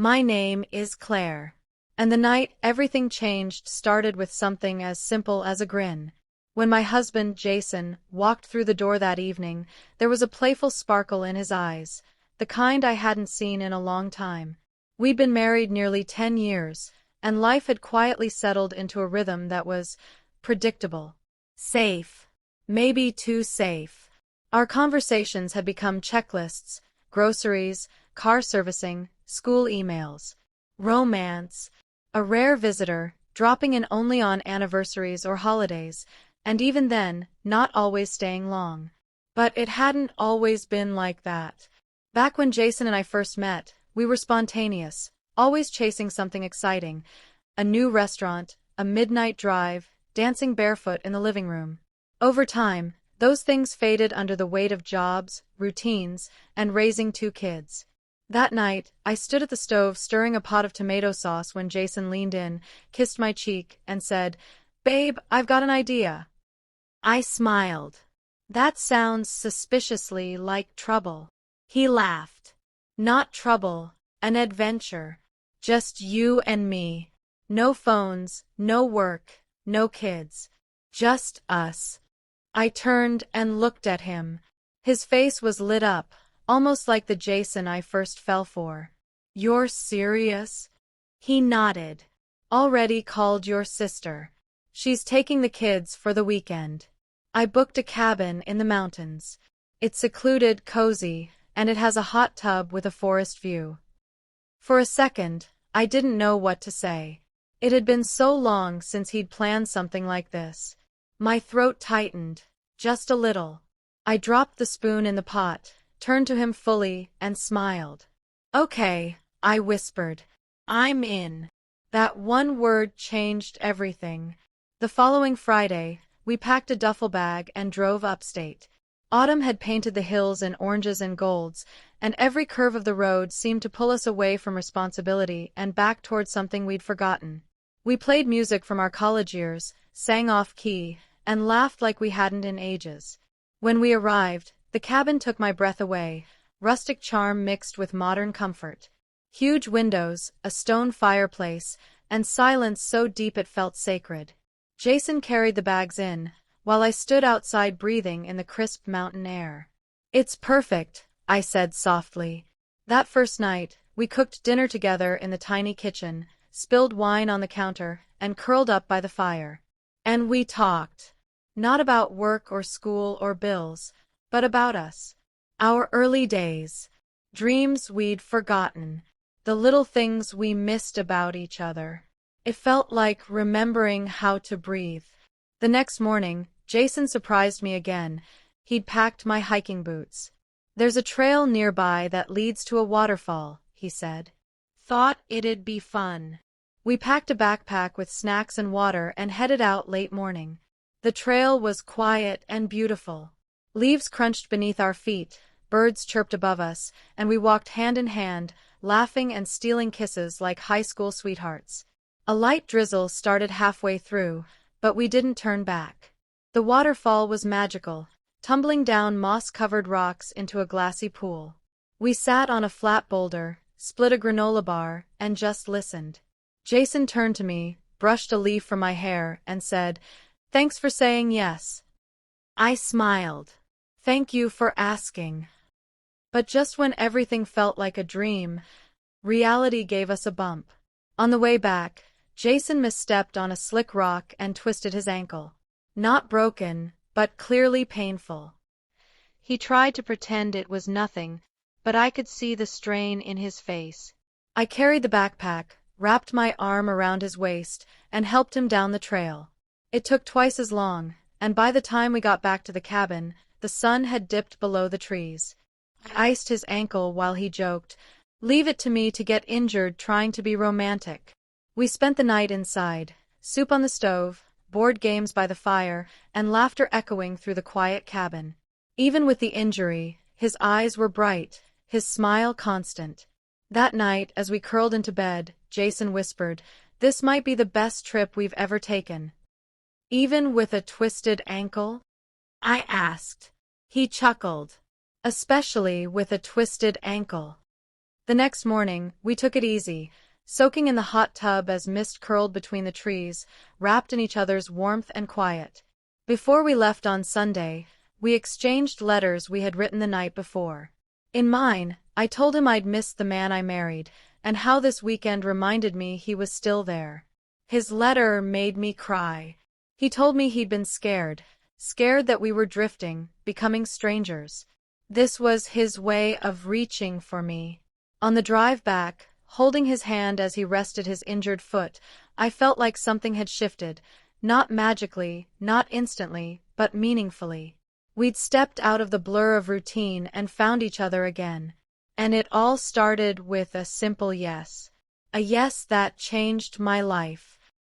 My name is Claire. And the night everything changed started with something as simple as a grin. When my husband, Jason, walked through the door that evening, there was a playful sparkle in his eyes, the kind I hadn't seen in a long time. We'd been married nearly 10 years, and life had quietly settled into a rhythm that was predictable. Safe. Maybe too safe. Our conversations had become checklists, groceries, car servicing, school emails. Romance. A rare visitor, dropping in only on anniversaries or holidays, and even then, not always staying long. But it hadn't always been like that. Back when Jason and I first met, we were spontaneous, always chasing something exciting. A new restaurant, a midnight drive, dancing barefoot in the living room. Over time, those things faded under the weight of jobs, routines, and raising 2 kids. That night, I stood at the stove stirring a pot of tomato sauce when Jason leaned in, kissed my cheek, and said, "Babe, I've got an idea." I smiled. That sounds suspiciously like trouble. He laughed. Not trouble, an adventure. Just you and me. No phones, no work, no kids. Just us. I turned and looked at him. His face was lit up, almost like the Jason I first fell for. "You're serious?" He nodded. "Already called your sister. She's taking the kids for the weekend. I booked a cabin in the mountains. It's secluded, cozy, and it has a hot tub with a forest view." For a second, I didn't know what to say. It had been so long since he'd planned something like this. My throat tightened, just a little. I dropped the spoon in the pot, turned to him fully, and smiled. "Okay," I whispered. "I'm in." That one word changed everything. The following Friday, we packed a duffel bag and drove upstate. Autumn had painted the hills in oranges and golds, and every curve of the road seemed to pull us away from responsibility and back toward something we'd forgotten. We played music from our college years, sang off-key, and laughed like we hadn't in ages. When we arrived, the cabin took my breath away, rustic charm mixed with modern comfort. Huge windows, a stone fireplace, and silence so deep it felt sacred. Jason carried the bags in, while I stood outside breathing in the crisp mountain air. "It's perfect," I said softly. That first night, we cooked dinner together in the tiny kitchen, spilled wine on the counter, and curled up by the fire. And we talked. Not about work or school or bills, but about us. Our early days. Dreams we'd forgotten. The little things we missed about each other. It felt like remembering how to breathe. The next morning, Jason surprised me again. He'd packed my hiking boots. "There's a trail nearby that leads to a waterfall," he said. "Thought it'd be fun." We packed a backpack with snacks and water and headed out late morning. The trail was quiet and beautiful. Leaves crunched beneath our feet, birds chirped above us, and we walked hand in hand, laughing and stealing kisses like high school sweethearts. A light drizzle started halfway through, but we didn't turn back. The waterfall was magical, tumbling down moss-covered rocks into a glassy pool. We sat on a flat boulder, split a granola bar, and just listened. Jason turned to me, brushed a leaf from my hair, and said, "Thanks for saying yes." I smiled. "Thank you for asking." But just when everything felt like a dream, reality gave us a bump. On the way back, Jason misstepped on a slick rock and twisted his ankle. Not broken, but clearly painful. He tried to pretend it was nothing, but I could see the strain in his face. I carried the backpack, wrapped my arm around his waist, and helped him down the trail. It took twice as long, and by the time we got back to the cabin, the sun had dipped below the trees. I iced his ankle while he joked, "Leave it to me to get injured trying to be romantic." We spent the night inside, soup on the stove, board games by the fire, and laughter echoing through the quiet cabin. Even with the injury, his eyes were bright, his smile constant. That night, as we curled into bed, Jason whispered, "This might be the best trip we've ever taken." "Even with a twisted ankle?" I asked. He chuckled. "Especially with a twisted ankle." The next morning, we took it easy, soaking in the hot tub as mist curled between the trees, wrapped in each other's warmth and quiet. Before we left on Sunday, we exchanged letters we had written the night before. In mine, I told him I'd missed the man I married, and how this weekend reminded me he was still there. His letter made me cry. He told me he'd been scared that we were drifting, becoming strangers. This was his way of reaching for me. On the drive back, holding his hand as he rested his injured foot, I felt like something had shifted, not magically, not instantly, but meaningfully. We'd stepped out of the blur of routine and found each other again. And it all started with a simple yes. A yes that changed my life.